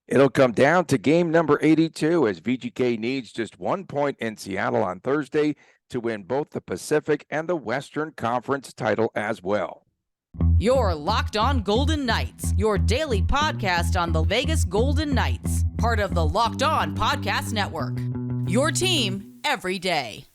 It'll come down to game number 82 as VGK needs just 1 point in Seattle on Thursday to win both the Pacific and the Western Conference title as well. You're Locked On Golden Knights, your daily podcast on the Vegas Golden Knights, part of the Locked On Podcast Network. Your team every day.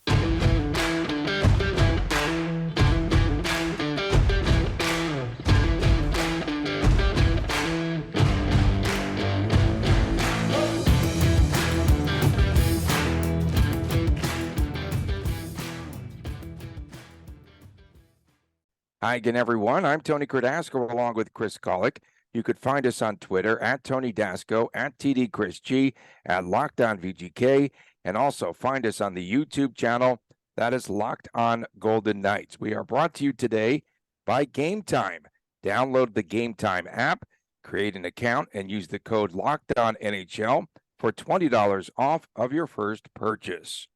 Hi again, everyone. I'm Tony Cardasco along with Chris Kollick. You could find us on Twitter at Tony Dasco, at TD Chris G, at Locked On VGK, and also find us on the YouTube channel. That is Locked On Golden Knights. We are brought to you today by Game Time. Download the Game Time app, create an account, and use the code LOCKEDONNHL for $20 off of your first purchase.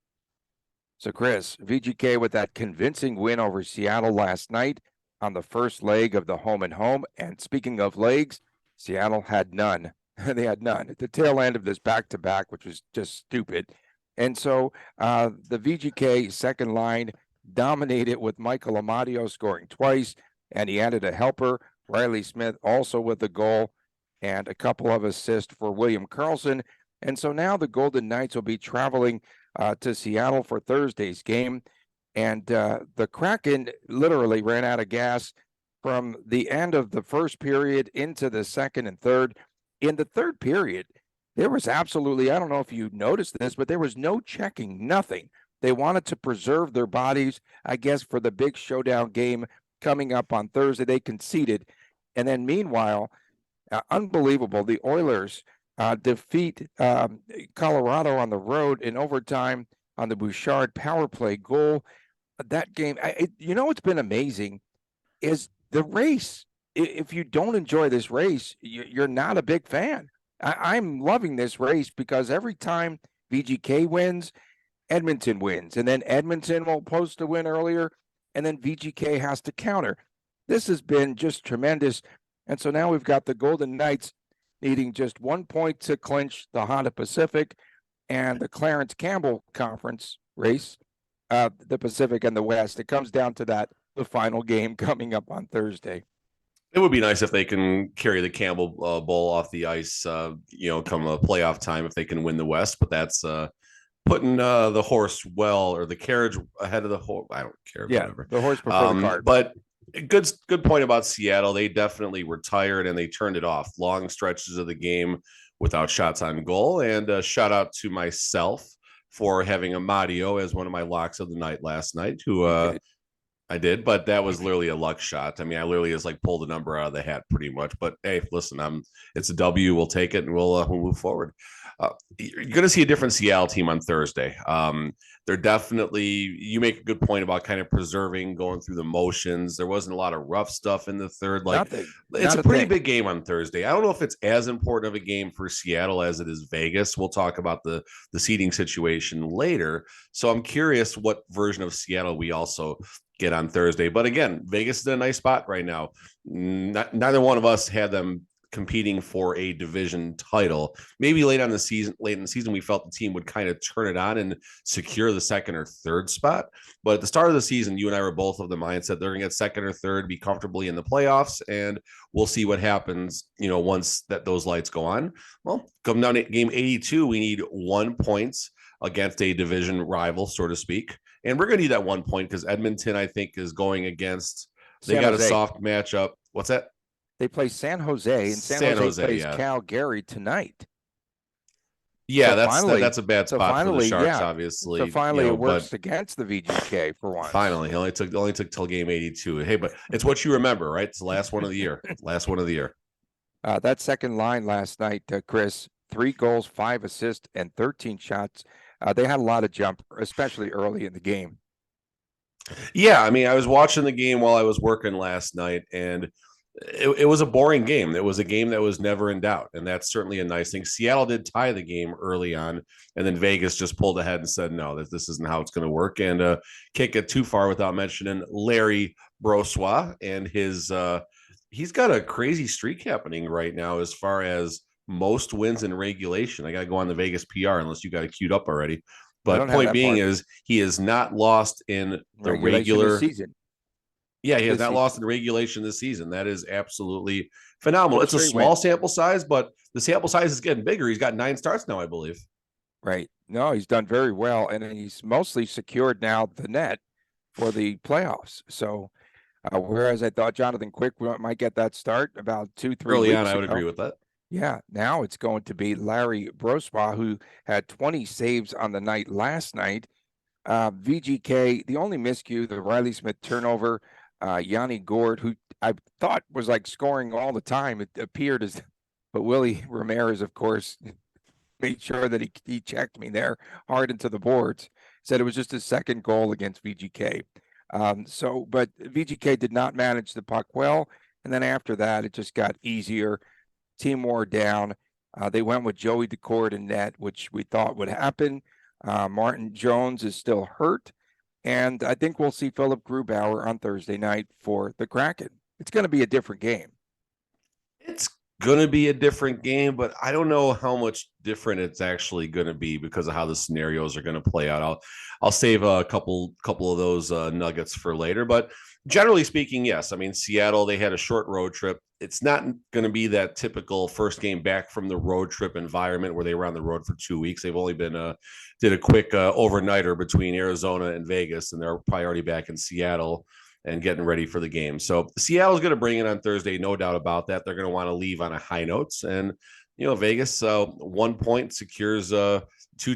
So, Chris, VGK with that convincing win over Seattle last night on the first leg of the home and home. And speaking of legs, Seattle had none. They had none at the tail end of this back-to-back, which was just stupid. And so the VGK second line dominated with Michael Amadio scoring twice, and he added a helper, Riley Smith, also with a goal, and a couple of assists for William Karlsson. And so now the Golden Knights will be traveling to Seattle for Thursday's game. And the Kraken literally ran out of gas from the end of the first period into the second and third. In the third period, there was absolutely, I don't know if you noticed this, but there was no checking, nothing. They wanted to preserve their bodies, I guess, for the big showdown game coming up on Thursday. They conceded. And then meanwhile, unbelievable, the Oilers defeat Colorado on the road in overtime on the Bouchard power play goal. That game, what's been amazing is the race. If you don't enjoy this race, you're not a big fan. I'm loving this race because every time VGK wins, Edmonton wins. And then Edmonton will post a win earlier, and then VGK has to counter. This has been just tremendous. And so now we've got the Golden Knights needing just 1 point to clinch the Honda Pacific and the Clarence Campbell Conference race, the Pacific and the West. It comes down to that, the final game coming up on Thursday. It would be nice if they can carry the Campbell Bowl off the ice, come playoff time, if they can win the West. But that's putting the horse or the carriage ahead of the horse. I don't care. Yeah, whatever. The horse before the cart. But good point about Seattle. They definitely were tired and they turned it off. Long stretches of the game without shots on goal. And shout out to myself for having Amadio as one of my locks of the night last night, who I did, but that was literally a luck shot. I mean, I literally just pulled a number out of the hat pretty much. But hey, listen, it's a W. We'll take it and we'll move forward. You're going to see a different Seattle team on Thursday. They're definitely, you make a good point about kind of preserving, going through the motions. There wasn't a lot of rough stuff in the third. It's a pretty big game on Thursday. I don't know if it's as important of a game for Seattle as it is Vegas. We'll talk about the seating situation later. So I'm curious what version of Seattle we also get on Thursday. But again, Vegas is in a nice spot right now. Neither one of us had them competing for a division title. Maybe late in the season, we felt the team would kind of turn it on and secure the second or third spot. But at the start of the season, you and I were both of the mindset they're going to get second or third, be comfortably in the playoffs, and we'll see what happens, once those lights go on. Well, come down to game 82, we need 1 point against a division rival, so to speak. And we're going to need that 1 point because Edmonton, I think, is going against, they got a soft matchup. What's that? They play San Jose, and San Jose plays Calgary tonight. Yeah, so that's a bad spot for the Sharks, obviously. So finally, it works against the VGK for once. Finally, it only took till game 82. Hey, but it's what you remember, right? It's the last one of the year. That second line last night, Chris, 3 goals, 5 assists, and 13 shots. They had a lot of jump, especially early in the game. Yeah, I mean, I was watching the game while I was working last night, and it was a boring game. It was a game that was never in doubt, and that's certainly a nice thing. Seattle did tie the game early on, and then Vegas just pulled ahead and said, no, this isn't how it's going to work, and can't get too far without mentioning Larry Brossoit and his he's got a crazy streak happening right now as far as most wins in regulation. I got to go on the Vegas PR unless you got it queued up already. I But don't have point that being part. is he has not lost in the Regulation this regular season. Yeah, he has This not season. lost in regulation this season. That is absolutely phenomenal. 4 It's a straight small wins. sample size, but the sample size is getting bigger. He's got 9 starts now, I believe. Right. No, he's done very well, and he's mostly secured now the net for the playoffs. So, whereas I thought Jonathan Quick might get that start about 2-3 Early on, weeks I would ago. agree with that. Yeah, now it's going to be Larry Brosma, who had 20 saves on the night last night. VGK, the only miscue, the Riley Smith turnover. Yanni Gord, who I thought was like scoring all the time, it appeared as, but Willie Ramirez, of course, made sure that he checked me there hard into the boards. Said it was just his second goal against VGK. But VGK did not manage the puck well, and then after that, it just got easier. Team wore down. They went with Joey Decord in net, which we thought would happen. Martin Jones is still hurt, and I think we'll see Philip Grubauer on Thursday night for the Kraken. It's going to be a different game. It's going to be a different game, but I don't know how much different it's actually going to be because of how the scenarios are going to play out. I'll save a couple of those nuggets for later, but generally speaking, yes. I mean, Seattle, they had a short road trip. It's not going to be that typical first game back from the road trip environment where they were on the road for 2 weeks. They've only been did a quick overnighter between Arizona and Vegas, and they're probably already back in Seattle and getting ready for the game. So Seattle's going to bring it on Thursday, no doubt about that. They're going to want to leave on a high notes, and Vegas 1 point secures 2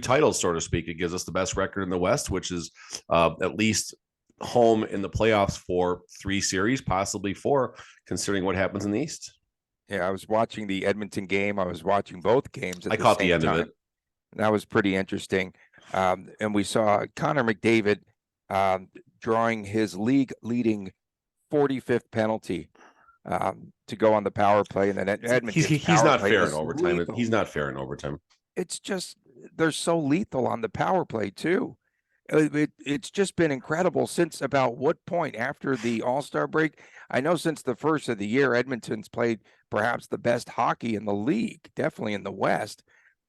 titles, so to speak. It gives us the best record in the West, which is at least home in the playoffs for 3 series, possibly 4, considering what happens in the East. Yeah, I was watching the Edmonton game. I was watching both games. I caught the end of it. That was pretty interesting. And we saw Connor McDavid drawing his league-leading 45th penalty to go on the power play. And then Edmonton, he's not fair in overtime. Lethal. He's not fair in overtime. It's just they're so lethal on the power play too. It's just been incredible since about what point after the All-Star break? I know since the first of the year, Edmonton's played perhaps the best hockey in the league, definitely in the West.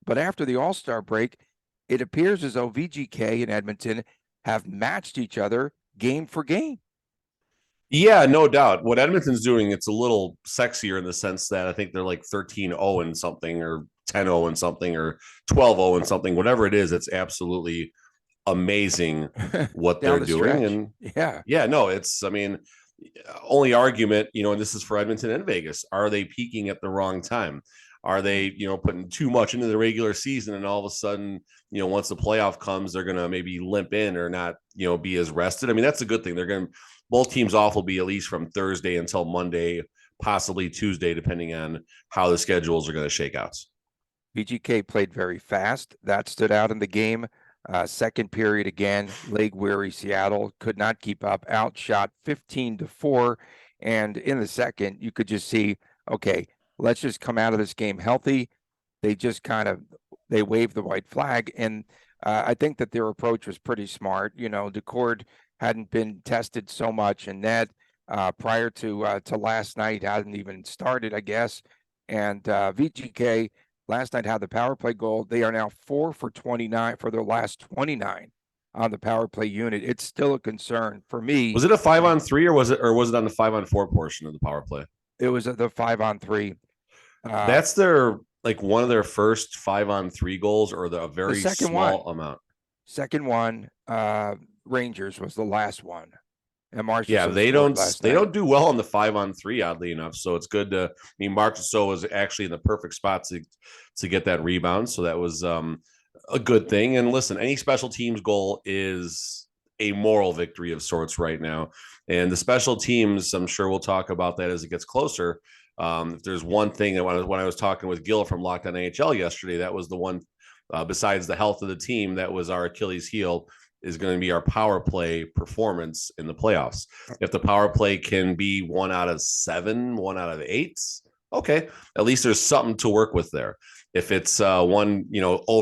But after the All-Star break, it appears as though VGK and Edmonton have matched each other game for game. Yeah, no doubt. What Edmonton's doing, it's a little sexier in the sense that I think they're like 13-0 and something, or 10-0 and something, or 12-0 and something. Whatever it is, it's absolutely amazing what they're doing. And no, it's, I mean, only argument, and this is for Edmonton and Vegas. Are they peaking at the wrong time? Are they, putting too much into the regular season, and all of a sudden, once the playoff comes, they're going to maybe limp in or not, be as rested? I mean, that's a good thing. Both teams off will be at least from Thursday until Monday, possibly Tuesday, depending on how the schedules are going to shake out. VGK played very fast. That stood out in the game. Second period again, leg weary Seattle could not keep up, outshot 15-4. And in the second, you could just see, okay, let's just come out of this game healthy. They just they waved the white flag. And I think that their approach was pretty smart. Decord hadn't been tested so much in net prior to last night, hadn't even started, I guess. And VGK last night had the power play goal. They are now 4 for 29 for their last 29 on the power play unit. It's still a concern for me. Was it a 5-on-3 or was it on the 5-on-4 portion of the power play? It was the 5-on-3. That's one of their first 5-on-3 goals, or a very small amount. Second one, Rangers was the last one. And Marchessault, yeah, they don't do well on the 5-on-3, oddly enough. So it's good to. I mean, Marchessault was actually in the perfect spot to get that rebound, so that was a good thing. And listen, any special teams goal is a moral victory of sorts right now. And the special teams, I'm sure we'll talk about that as it gets closer. If there's one thing that when I was talking with Gil from Locked On NHL yesterday, that was the one. Besides the health of the team, that was our Achilles heel, is going to be our power play performance in the playoffs. If the power play can be 1 out of 7, 1 out of 8, okay, at least there's something to work with there. If it's 0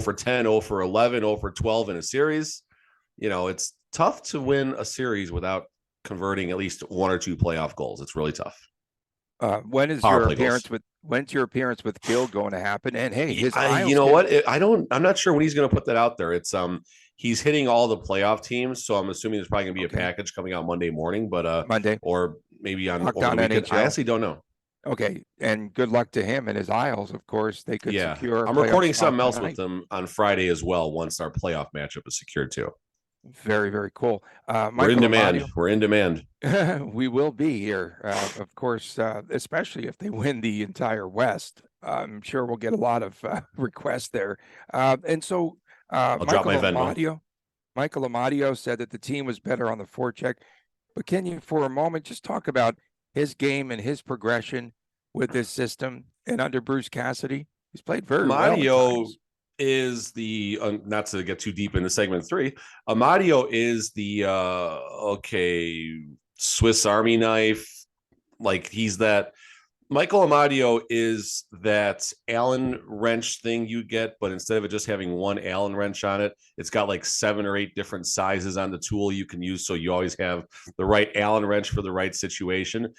for 10, 0 for 11, 0 for 12 in a series, it's tough to win a series without converting at least 1 or 2 playoff goals. It's really tough. When's your appearance with Gill going to happen? And hey, his you know what? I'm not sure when he's going to put that out there. It's he's hitting all the playoff teams, so I'm assuming there's probably going to be a package coming out Monday morning, but Monday or maybe over the weekend. NHL. I honestly don't know. Okay, and good luck to him and his Isles. Of course, they could secure. I'm recording something else with them on Friday as well. Once our playoff matchup is secured too. Very, very cool. We're in demand. We're in demand. We will be here, of course, especially if they win the entire West. I'm sure we'll get a lot of requests there. And so, I'll drop my Venmo. Michael Amadio said that the team was better on the forecheck. But can you, for a moment, just talk about his game and his progression with this system and under Bruce Cassidy? He's played very well. Amadio is the not to get too deep into segment 3. Amadio is the Swiss Army knife. Like he's that. Michael Amadio is that Allen wrench thing you get, but instead of it just having one Allen wrench on it, it's got like 7 or 8 different sizes on the tool you can use. So you always have the right Allen wrench for the right situation.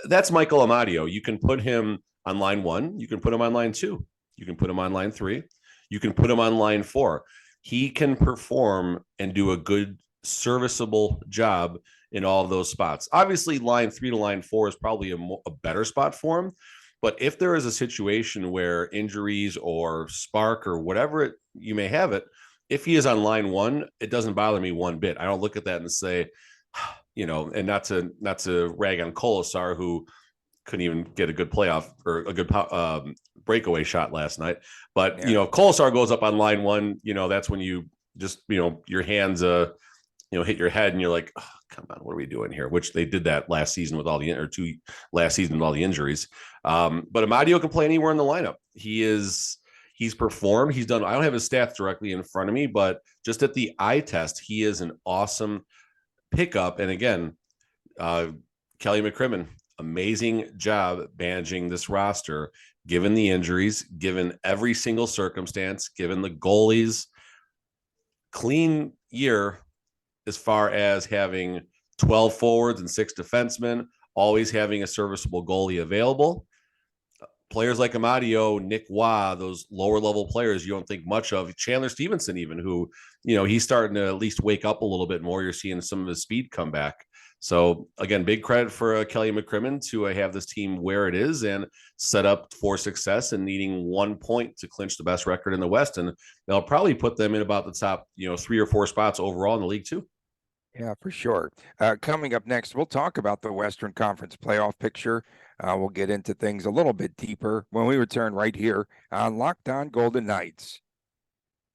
That's Michael Amadio. You can put him on line 1. You can put him on line 2. You can put him on line 3. You can put him on line 4. He can perform and do a good, serviceable job in all of those spots. Obviously, line 3 to line 4 is probably a better spot for him. But if there is a situation where injuries or spark or whatever you may have it, if he is on line 1, it doesn't bother me one bit. I don't look at that and say, and not to rag on Kolesar, who couldn't even get a good playoff or a good breakaway shot last night. But, if Kolesar goes up on line 1, that's when you just, your hands, hit your head and you're like, oh, come on, what are we doing here? Which they did that last season with all the injuries. But Amadio can play anywhere in the lineup. He's performed. He's done. I don't have his stats directly in front of me, but just at the eye test, he is an awesome pickup. And again, Kelly McCrimmon, amazing job managing this roster, given the injuries, given every single circumstance, given the goalies. Clean year as far as having 12 forwards and 6 defensemen, always having a serviceable goalie available. Players like Amadio, Nick Waugh, those lower level players you don't think much of. Chandler Stevenson even, who, he's starting to at least wake up a little bit more. You're seeing some of his speed come back. So again, big credit for Kelly McCrimmon to have this team where it is and set up for success and needing 1 point to clinch the best record in the West. And they'll probably put them in about the top, 3 or 4 spots overall in the league too. Yeah, for sure. Coming up next, we'll talk about the Western Conference playoff picture. We'll get into things a little bit deeper when we return right here on Locked On Golden Knights.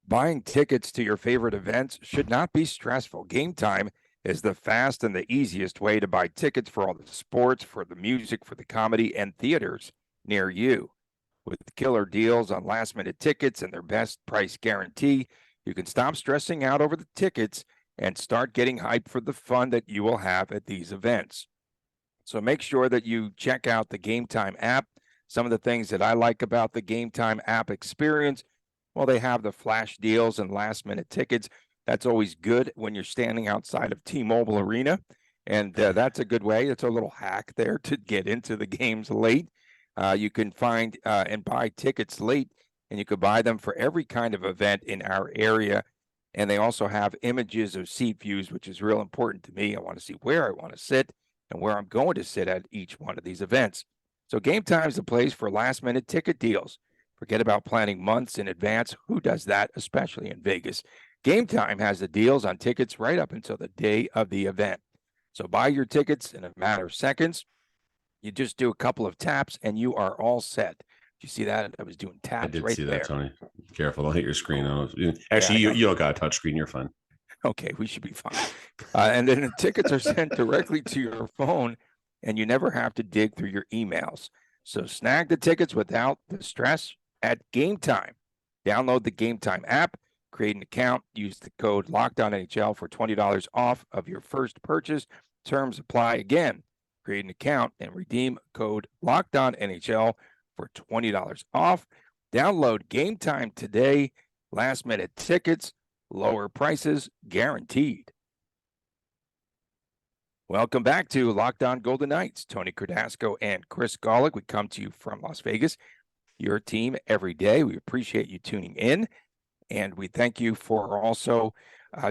Buying tickets to your favorite events should not be stressful. Game Time is the fast and the easiest way to buy tickets for all the sports, for the music, for the comedy, and theaters near you. With killer deals on last-minute tickets and their best price guarantee, you can stop stressing out over the tickets and start getting hyped for the fun that you will have at these events. So make sure that you check out the Game Time app. Some of the things that I like about the Game Time app experience, well, they have the flash deals and last-minute tickets. That's always good when you're standing outside of T-Mobile Arena, and that's a good way. It's a little hack there to get into the games late. You can find and buy tickets late, and you could buy them for every kind of event in our area. And they also have images of seat views, which is real important to me. I want to see where I want to sit and where I'm going to sit at each one of these events. So Game Time is the place for last-minute ticket deals. Forget about planning months in advance. Who does that, especially in Vegas? Game Time has the deals on tickets right up until the day of the event. So buy your tickets in a matter of seconds. You just do a couple of taps, and you are all set. You see that? I was doing taps right there. I did see that, Tony. Careful, don't hit your screen. Actually, you don't got a touch screen. You're fine. Okay, we should be fine. And then the tickets are sent directly to your phone, and you never have to dig through your emails. So snag the tickets without the stress at Game Time. Download the Game Time app, create an account, use the code LOCKEDONNHL for $20 off of your first purchase. Terms apply. Again, create an account and redeem code LOCKEDONNHL for $20 off. Download Game Time today. Last-minute tickets, lower prices guaranteed. Welcome back to Locked On Golden Knights. Tony Cardasco and Chris Golick. We come to you from Las Vegas, your team every day. We appreciate you tuning in, and we thank you for also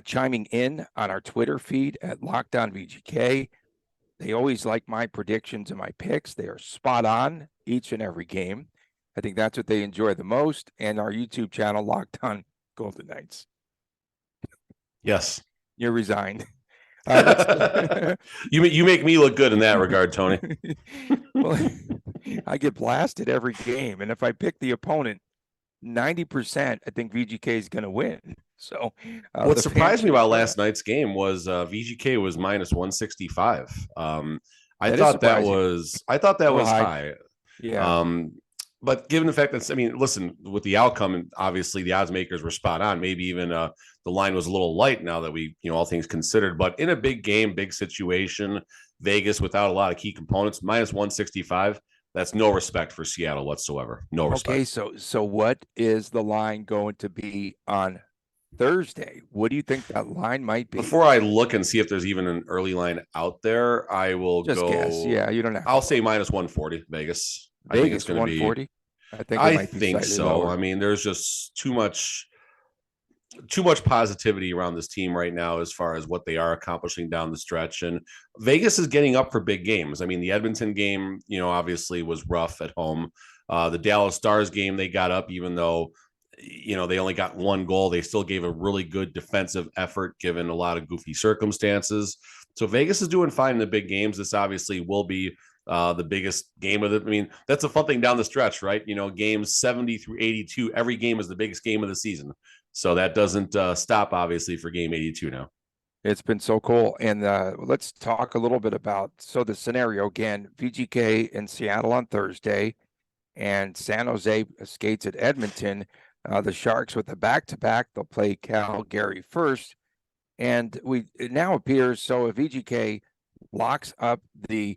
chiming in on our Twitter feed at Locked On VGK. They always like my predictions and my picks. They are spot on each and every game. I think that's what they enjoy the most. And our YouTube channel, Locked On Golden Knights. Yes. You're resigned. You make me look good in that regard, Tony. Well, I get blasted every game, and if I pick the opponent 90%, I think VGK is going to win. So what surprised me about last night's game was VGK was minus 165. I thought that was high. Yeah. But given the fact that, I mean, listen, with the outcome, and obviously the odds makers were spot on. Maybe even the line was a little light now that we, all things considered. But in a big game, big situation, Vegas without a lot of key components, minus 165. That's no respect for Seattle whatsoever. No respect. Okay, so what is the line going to be on Thursday? What do you think that line might be? Before I look and see if there's even an early line out there, I will just go. Guess. Yeah, you don't have. I'll say minus 140 Vegas. I think it's going to be 140. I think so. Lower. I mean, there's just too much positivity around this team right now as far as what they are accomplishing down the stretch. And Vegas is getting up for big games. I mean, the Edmonton game, obviously was rough at home. The Dallas Stars game, they got up, even though, they only got one goal. They still gave a really good defensive effort, given a lot of goofy circumstances. So Vegas is doing fine in the big games. This obviously will be the biggest game of it. I mean, that's a fun thing down the stretch, right? Games 70 through 82, every game is the biggest game of the season. So that doesn't stop, obviously, for game 82 now. It's been so cool. And let's talk a little bit about, the scenario again, VGK in Seattle on Thursday, and San Jose skates at Edmonton. The Sharks with the back-to-back, they'll play Calgary first. And it now appears, so if VGK locks up the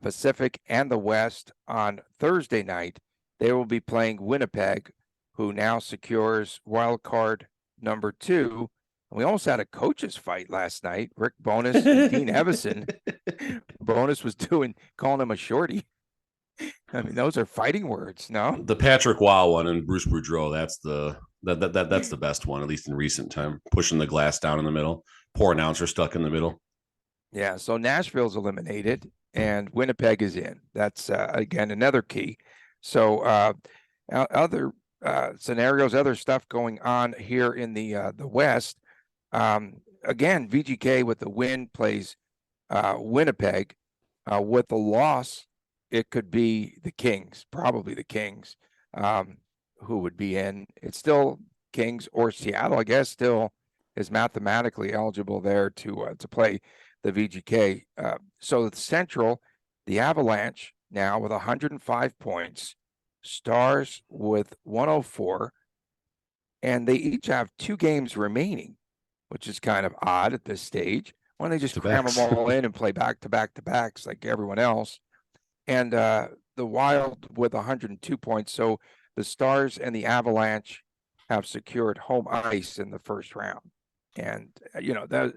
Pacific and the West on Thursday night, they will be playing Winnipeg, who now secures wild card number 2. And we almost had a coaches fight last night. Rick Bowness and Dean Evison. Bowness was calling him a shorty. I mean, those are fighting words, no? The Patrick Waugh one and Bruce Boudreau, that's the best one, at least in recent time. Pushing the glass down in the middle. Poor announcer stuck in the middle. Yeah, so Nashville's eliminated and Winnipeg is in. That's, again, another key. So other scenarios, other stuff going on here in the West. Again, VGK with the win plays Winnipeg. With the loss, it could be the Kings, probably the Kings, who would be in. It's still Kings or Seattle, I guess, still is mathematically eligible there to play the VGK. So the Central, the Avalanche now with 105 points, Stars with 104, and they each have 2 games remaining, which is kind of odd at this stage. Why don't they just cram them all in and play back-to-back-to-backs like everyone else? And the Wild with 102 points. So the Stars and the Avalanche have secured home ice in the first round. And,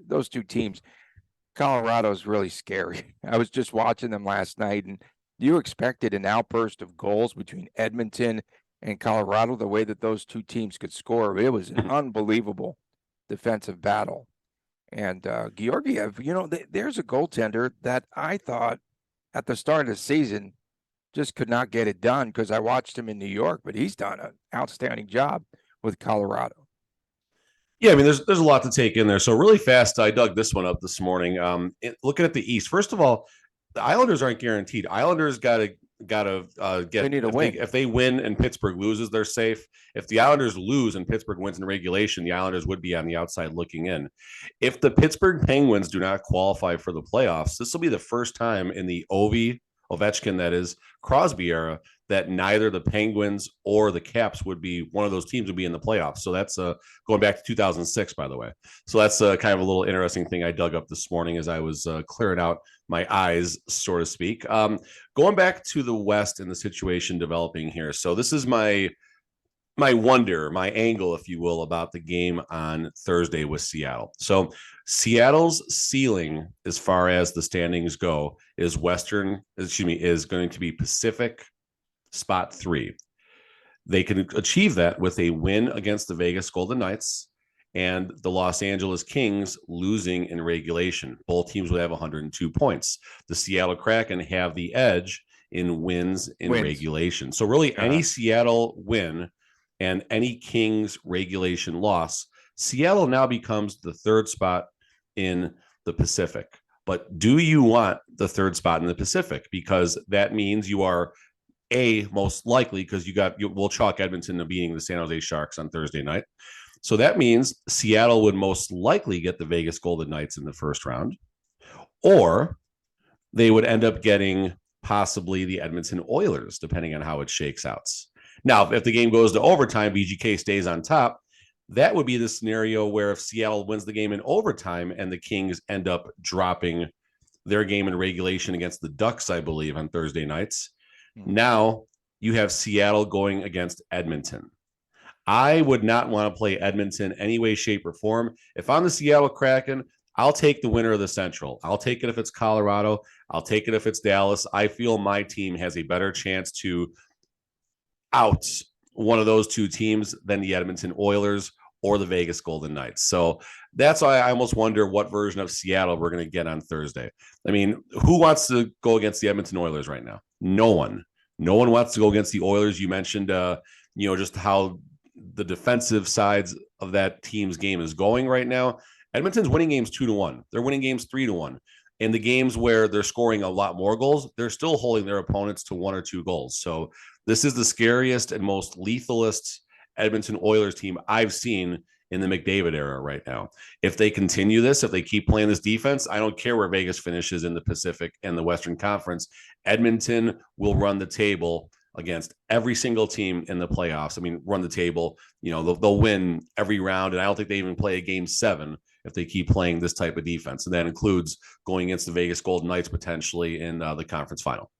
those 2 teams, Colorado is really scary. I was just watching them last night, and you expected an outburst of goals between Edmonton and Colorado, the way that those 2 teams could score. It was an unbelievable defensive battle. And Georgiev, there's a goaltender that I thought at the start of the season just could not get it done, because I watched him in New York, but he's done an outstanding job with Colorado. Yeah, I mean, there's a lot to take in there. So really fast, I dug this one up this morning. Looking at the East, first of all, the Islanders aren't guaranteed. Islanders got to get. They need to win. If they win and Pittsburgh loses, they're safe. If the Islanders lose and Pittsburgh wins in regulation, the Islanders would be on the outside looking in. If the Pittsburgh Penguins do not qualify for the playoffs, this will be the first time in the Ovechkin, that is, Crosby era, that neither the Penguins or the Caps would be, one of those teams would be in the playoffs. So that's going back to 2006, by the way. So that's kind of a little interesting thing I dug up this morning as I was clearing out my eyes, so to speak. Going back to the West and the situation developing here. So this is my my angle, if you will, about the game on Thursday with Seattle. So Seattle's ceiling, as far as the standings go, is going to be Pacific spot 3. They can achieve that with a win against the Vegas Golden Knights and the Los Angeles Kings losing in regulation. Both teams would have 102 points. The Seattle Kraken have the edge in wins in regulation. So really any Seattle win and any Kings regulation loss, Seattle now becomes the 3rd spot in the Pacific. But do you want the 3rd spot in the Pacific? Because that means you are most likely, because we'll chalk Edmonton to beating the San Jose Sharks on Thursday night. So that means Seattle would most likely get the Vegas Golden Knights in the first round, or they would end up getting possibly the Edmonton Oilers, depending on how it shakes out. Now, if the game goes to overtime, VGK stays on top. That would be the scenario where if Seattle wins the game in overtime and the Kings end up dropping their game in regulation against the Ducks, I believe, on Thursday nights. Now you have Seattle going against Edmonton. I would not want to play Edmonton any way, shape, or form. If I'm the Seattle Kraken, I'll take the winner of the Central. I'll take it if it's Colorado. I'll take it if it's Dallas. I feel my team has a better chance to out one of those 2 teams than the Edmonton Oilers or the Vegas Golden Knights. So that's why I almost wonder what version of Seattle we're going to get on Thursday. I mean, who wants to go against the Edmonton Oilers right now? No one. No one wants to go against the Oilers. You mentioned, just how the defensive sides of that team's game is going right now. Edmonton's winning games 2-1. They're winning games 3-1. In the games where they're scoring a lot more goals, they're still holding their opponents to 1 or 2 goals. So this is the scariest and most lethalist Edmonton Oilers team I've seen in the McDavid era right now. If they continue this, if they keep playing this defense, I don't care where Vegas finishes in the Pacific and the Western Conference. Edmonton will run the table against every single team in the playoffs. I mean, run the table. They'll win every round, and I don't think they even play a game 7 if they keep playing this type of defense. And that includes going against the Vegas Golden Knights potentially in the conference final.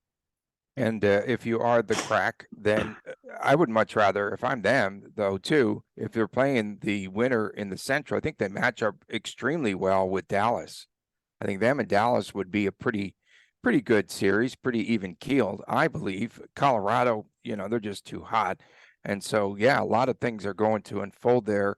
And if you are the Crack, then I would much rather, if I'm them, though, too, if they're playing the winner in the Central, I think they match up extremely well with Dallas. I think them and Dallas would be a pretty good series, pretty even keeled, I believe. Colorado, they're just too hot. And so, yeah, a lot of things are going to unfold there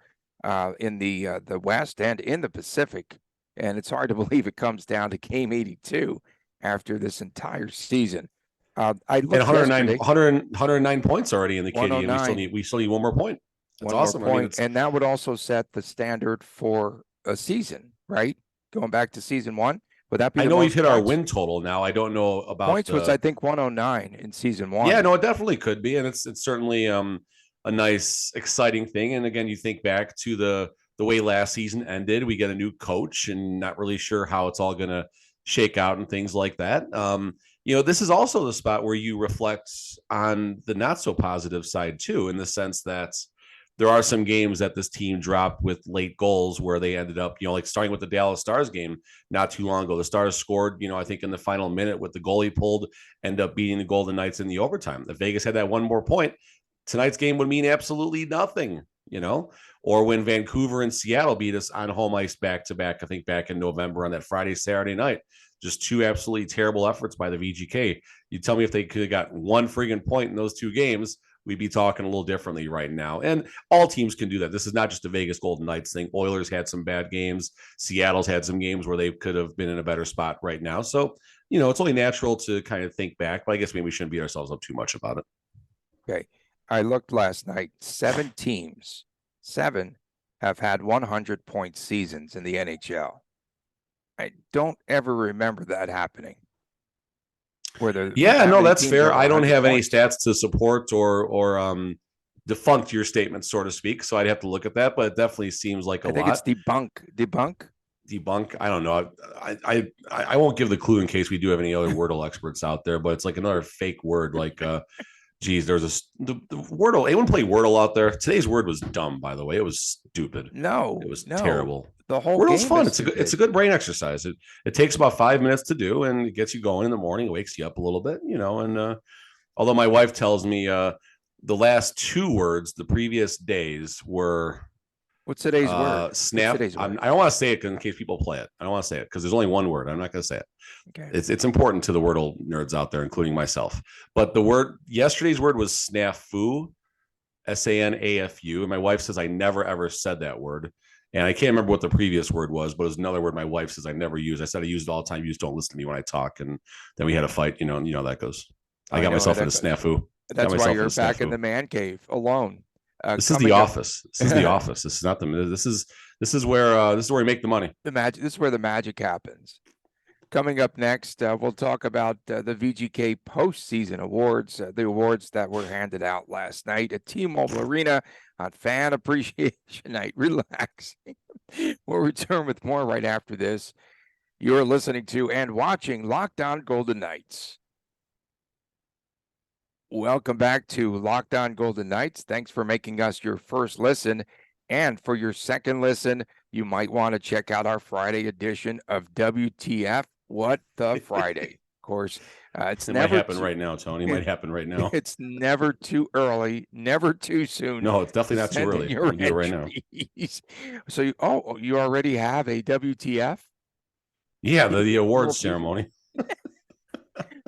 in the West and in the Pacific. And it's hard to believe it comes down to game 82 after this entire season. I looked 109 points already in the KD, and we still need 1 more point. That's awesome. And that would also set the standard for a season, right? Going back to season 1. Would that be? I know we've hit our win total now. I don't know about points. Was I think 109 in season 1. Yeah, no, it definitely could be, and it's certainly a nice, exciting thing. And again, you think back to the way last season ended. We get a new coach, and not really sure how it's all going to shake out and things like that. This is also the spot where you reflect on the not so positive side too, in the sense that there are some games that this team dropped with late goals where they ended up, like starting with the Dallas Stars game not too long ago. The Stars scored, I think in the final minute with the goalie pulled, end up beating the Golden Knights in the overtime. If Vegas had that 1 more point, tonight's game would mean absolutely nothing, or when Vancouver and Seattle beat us on home ice back-to-back, I think back in November on that Friday, Saturday night. Just 2 absolutely terrible efforts by the VGK. You tell me if they could have got 1 friggin' point in those 2 games, we'd be talking a little differently right now. And all teams can do that. This is not just a Vegas Golden Knights thing. Oilers had some bad games. Seattle's had some games where they could have been in a better spot right now. So, it's only natural to kind of think back, but I guess maybe we shouldn't beat ourselves up too much about it. Okay. I looked last night. 7 teams, 7 have had 100-point seasons in the NHL. I don't ever remember that happening. That's fair. I don't have any stats to support or defunct your statement, so to speak. So I'd have to look at that, but it definitely seems like a lot. I think it's debunk. I don't know. I won't give the clue in case we do have any other Wordle experts out there, but it's like another fake word. Like, there's the Wordle. Anyone play Wordle out there? Today's word was dumb, by the way. It was stupid. No, it was terrible. The whole Wordle's fun. It's a good brain exercise. It takes about 5 minutes to do, and it gets you going in the morning. It wakes you up a little bit, and although my wife tells me the last two words the previous days were What's today's word? Snap. Today's word? I don't want to say it in case people play it. I don't want to say it because there's only one word. I'm not going to say it. Okay. It's important to the Wordle nerds out there, including myself. But yesterday's word was snafu, SANAFU. And my wife says I never, ever said that word. And I can't remember what the previous word was, but it was another word my wife says I never use. I said I use it all the time. You just don't listen to me when I talk. And then we had a fight, you know how that goes. I got myself in a snafu. That's why you're back in the man cave alone. This is the office. This is the office. This is not the. This is where we make the money. This is where the magic happens. Coming up next, we'll talk about the VGK postseason awards, the awards that were handed out last night at T-Mobile Arena on Fan Appreciation Night. Relax. We'll return with more right after this. You're listening to and watching Locked On Golden Knights. Welcome back to Locked On Golden Knights. Thanks for making us your first listen. And for your second listen, you might want to check out our Friday edition of WTF What the Friday. Of course, it might happen right now, Tony. It might happen right now. It's never too early, never too soon. No, it's definitely not too early. You do it right now. So you already have a WTF? Yeah, the awards ceremony.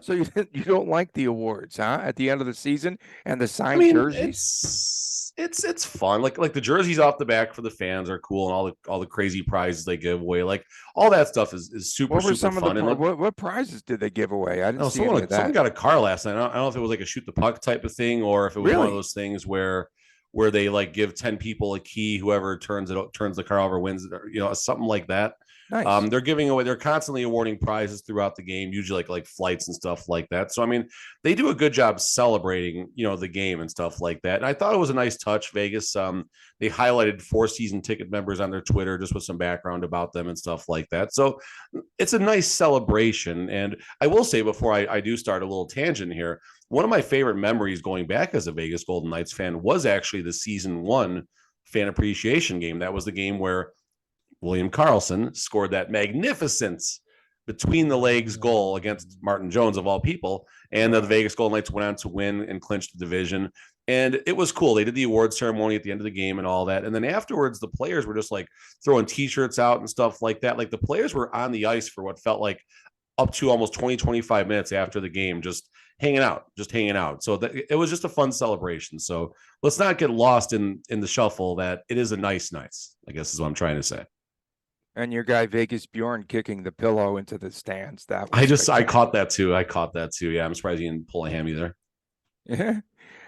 So you don't like the awards, huh? At the end of the season and the signed jerseys. It's fun. Like the jerseys off the back for the fans are cool, and all the crazy prizes they give away. Like all that stuff is super fun. What prizes did they give away? I didn't see any of that. Someone got a car last night. I don't know if it was like a shoot the puck type of thing, or if it was one of those things where they like give 10 people a key. Whoever turns the car over wins it, something like that. Nice. They're constantly awarding prizes throughout the game, usually like flights and stuff like that. So, I mean, they do a good job celebrating, the game and stuff like that. And I thought it was a nice touch, Vegas. They highlighted 4 season ticket members on their Twitter, just with some background about them and stuff like that. So it's a nice celebration. And I will say, before I do start a little tangent here, one of my favorite memories going back as a Vegas Golden Knights fan was actually the season 1 fan appreciation game. That was the game where William Karlsson scored that magnificent between the legs goal against Martin Jones, of all people. And the Vegas Golden Knights went on to win and clinch the division. And it was cool. They did the award ceremony at the end of the game and all that. And then afterwards, the players were just like throwing T-shirts out and stuff like that. Like the players were on the ice for what felt like up to almost 20, 25 minutes after the game, just hanging out. So it was just a fun celebration. So let's not get lost in the shuffle that it is a nice night, I guess is what I'm trying to say. And your guy Vegas Bjorn kicking the pillow into the stands. I caught that too. Yeah, I'm surprised he didn't pull a hammy there. Yeah.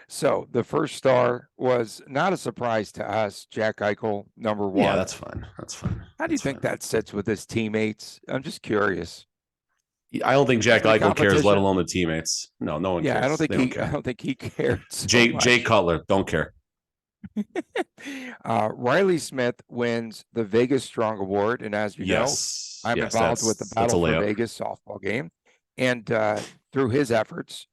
So the first star was not a surprise to us. Jack Eichel, number 1. Yeah, that's fine. How do you think that sits with his teammates? I'm just curious. I don't think Jack Eichel cares, let alone the teammates. No one cares. I don't think he cares. So Jay Cutler, don't care. Riley Smith wins the Vegas Strong Award, and as you know, I'm involved with the Battle for Vegas softball game, and through his efforts,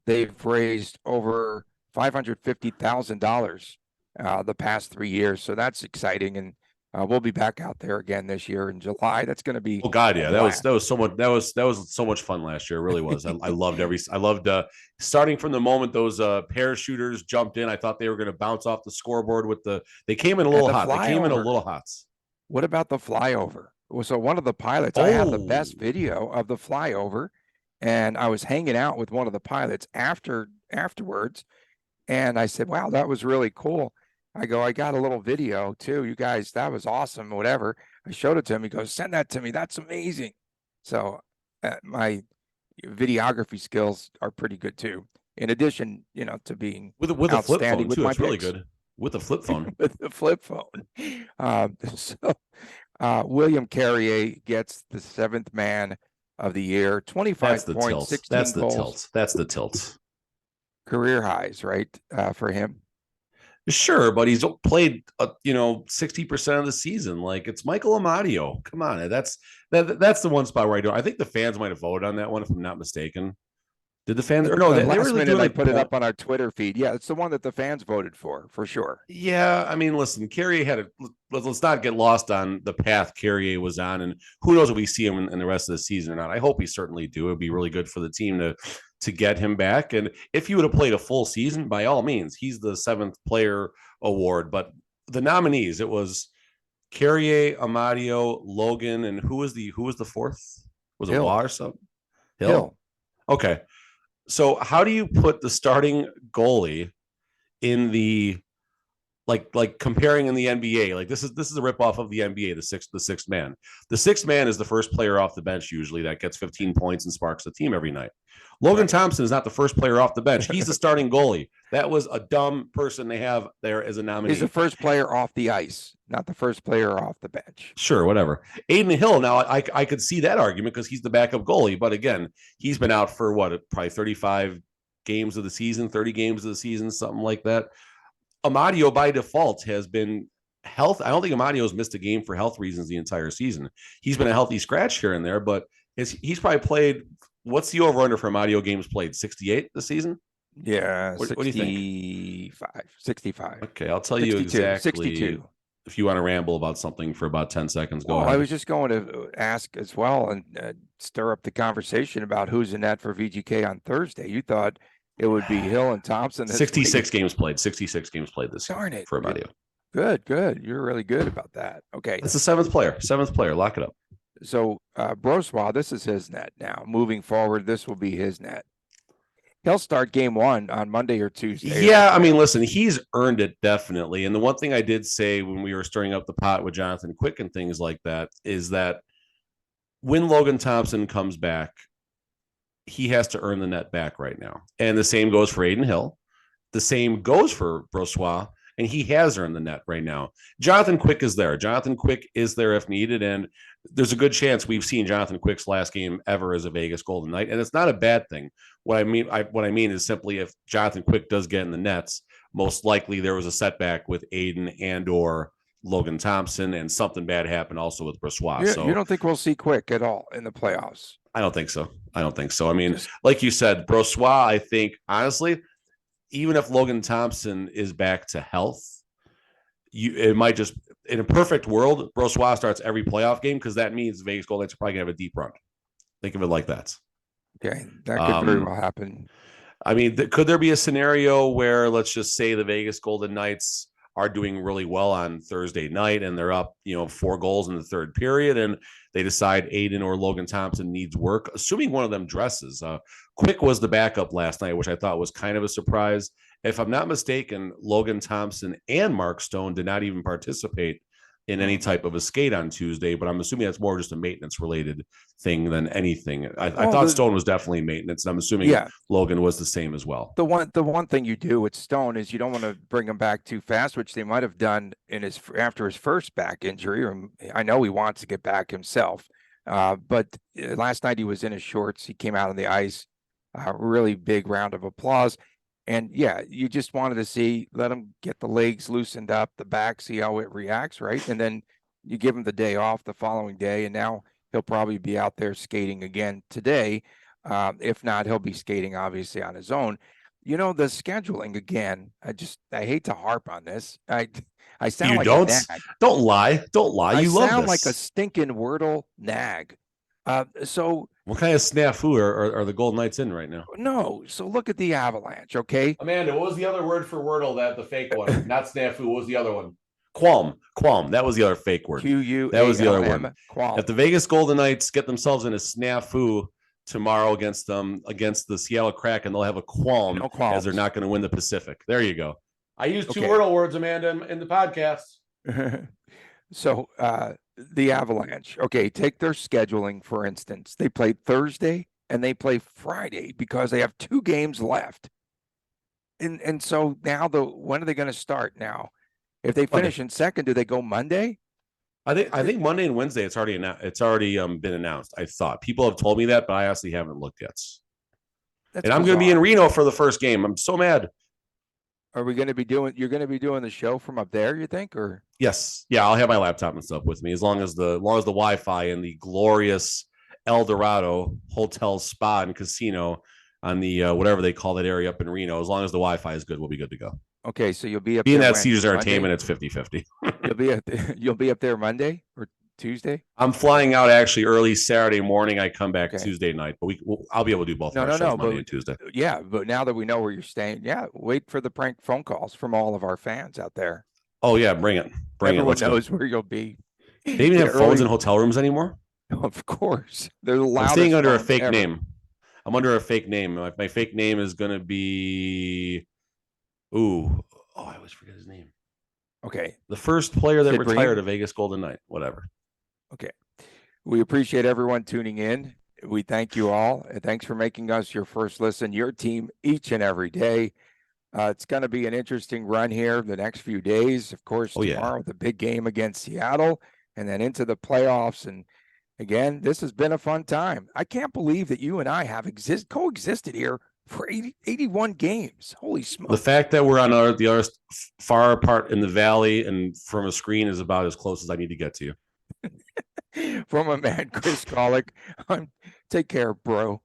they've raised over $550,000 the past 3 years. So that's exciting, and we'll be back out there again this year in July. That's going to be that was so much fun last year. It really was. I loved starting from the moment those parachuters jumped in. I thought they were going to bounce off the scoreboard they came in a little hot. They came in a little hot. What about the flyover? So one of the pilots, I have the best video of the flyover, and I was hanging out with one of the pilots afterwards, and I said, "Wow, that was really cool." I got a little video too. You guys, that was awesome, whatever. I showed it to him. He goes, "Send that to me. That's amazing." So my videography skills are pretty good too. In addition, to being with a flip phone too, it's really good. With a flip phone. With the flip phone. William Carrier gets the 7th man of the year, 25 points, 16 goals. That's the tilt. Career highs, right, for him. Sure, but he's played 60% of the season. Like, it's Michael Amadio. Come on, that's the one spot where I think the fans might have voted on that one, if I'm not mistaken. Did the fans? Or no, they last minute I put it up on our Twitter feed. Yeah, it's the one that the fans voted for sure. Yeah, I mean, listen, Carrier let's not get lost on the path Carrier was on, and who knows if we see him in the rest of the season or not. I hope we certainly do. It'd be really good for the team to to get him back. And if he would have played a full season, by all means, he's the 7th player award. But the nominees, it was Carrier, Amadio, Logan, and who was the 4th? Was it Waugh or something? Hill. Okay. So how do you put the starting goalie in the like comparing in the NBA? Like this is a ripoff of the NBA, the sixth man. The sixth man is the first player off the bench usually that gets 15 points and sparks the team every night. Logan Thompson is not the first player off the bench. He's the starting goalie. That was a dumb person they have there as a nominee. He's the first player off the ice, not the first player off the bench. Sure, whatever. Aiden Hill, now I could see that argument because he's the backup goalie. But again, he's been out for probably 35 games of the season, 30 games of the season, something like that. Amadio by default has been health. I don't think Amadio's missed a game for health reasons the entire season. He's been a healthy scratch here and there, but he's probably played. What's the over-under for Amadio games played? 68 this season? Yeah, what do you think? 65. Okay, I'll tell 62, you exactly. 62. If you want to ramble about something for about 10 seconds, go ahead. I was just going to ask as well and stir up the conversation about who's in net for VGK on Thursday. You thought it would be Hill and Thompson. 66 games played. 66 games played this Darn year it. for Amadio. Good. You're really good about that. Okay. That's the 7th player. 7th player. Lock it up. So Brossois, this is his net now. Moving forward, this will be his net. He'll start game 1 on Monday or Tuesday. Yeah, I mean, listen, he's earned it definitely. And the one thing I did say when we were stirring up the pot with Jonathan Quick and things like that is that when Logan Thompson comes back, he has to earn the net back right now. And the same goes for Aiden Hill. The same goes for Brossois. And he has earned the net right now. Jonathan Quick is there. Jonathan Quick is there if needed. And there's a good chance we've seen Jonathan Quick's last game ever as a Vegas Golden Knight. And it's not a bad thing. What I mean is simply if Jonathan Quick does get in the nets, most likely there was a setback with Aiden and or Logan Thompson, and something bad happened also with Brossois. Yeah, so you don't think we'll see Quick at all in the playoffs? I don't think so. I mean, like you said, Brossois, I think, honestly, even if Logan Thompson is back to health, it might just, in a perfect world, Brossois starts every playoff game because that means Vegas Golden Knights are probably going to have a deep run. Think of it like that. Okay, that could very well happen. I mean, could there be a scenario where, let's just say, the Vegas Golden Knights are doing really well on Thursday night and they're up, 4 goals in the third period, and they decide Aiden or Logan Thompson needs work, assuming one of them dresses. Quick was the backup last night, which I thought was kind of a surprise. If I'm not mistaken, Logan Thompson and Mark Stone did not even participate in any type of a skate on Tuesday, but I'm assuming that's more just a maintenance related thing than anything. I thought Stone was definitely maintenance, and I'm assuming Logan was the same as well. The one thing you do with Stone is you don't want to bring him back too fast, which they might have done after his first back injury. Or I know he wants to get back himself, but last night he was in his shorts. He came out on the ice, really big round of applause. And yeah, you just wanted to let him get the legs loosened up, the back, see how it reacts, right? And then you give him the day off the following day, and now he'll probably be out there skating again today. If not, he'll be skating obviously on his own. The scheduling again. I hate to harp on this. I sound like a nag. Don't lie. You love this. I sound like a stinking Wordle nag. So what kind of snafu are the Golden Knights in right now? No. So look at the Avalanche, okay? Amanda, what was the other word for Wordle? That the fake one, not snafu. What was the other one? Qualm. That was the other fake word. QUALM. That was the other one. Qualm. If the Vegas Golden Knights get themselves in a snafu tomorrow against the Seattle Kraken, they'll have a qualm as they're not going to win the Pacific. There you go. I used 2 Wordle words, Amanda, in the podcast. So the Avalanche, okay, take their scheduling, for instance. They play Thursday and they play Friday because they have 2 games left. And so now when are they going to start now? If they finish in second, do they go Monday? I think Monday and Wednesday it's already been announced. I thought people have told me that, but I honestly haven't looked yet. And I'm going to be in Reno for the first game. I'm so mad. Are we going to be you're going to be doing the show from up there, you think, or? Yes. Yeah. I'll have my laptop and stuff with me as long as the Wi-Fi in the glorious El Dorado Hotel Spa and Casino on the, whatever they call that area up in Reno, as long as the Wi-Fi is good, we'll be good to go. Okay. So you'll be up being there that Caesars Entertainment, it's 50-50. You'll be up there Monday or Tuesday? I'm flying out actually early Saturday morning. I come back Okay. Tuesday night, but I'll be able to do both of our shows Monday and Tuesday. Yeah, but now that we know where you're staying, wait for the prank phone calls from all of our fans out there. Oh yeah, bring it. Everyone knows where you'll be. They even have phones in hotel rooms anymore? Of course. They're the loudest. I'm staying under a fake ever. name. I'm under a fake name. My fake name is going to be... I always forget his name. Okay. The first player that Sid retired Bream? a Vegas Golden Knight. Whatever. Okay. We appreciate everyone tuning in. We thank you all. And thanks for making us your first listen, your team each and every day. It's going to be an interesting run here the next few days. Of course, tomorrow, the big game against Seattle, and then into the playoffs. And again, this has been a fun time. I can't believe that you and I have coexisted here for 81 games. Holy smokes. The fact that we're on the other far apart in the valley and from a screen is about as close as I need to get to you. From a man, Chris Kolick. Take care, bro.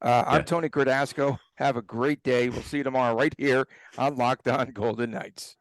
I'm Tony Cardasco. Have a great day. We'll see you tomorrow right here on Locked On Golden Knights.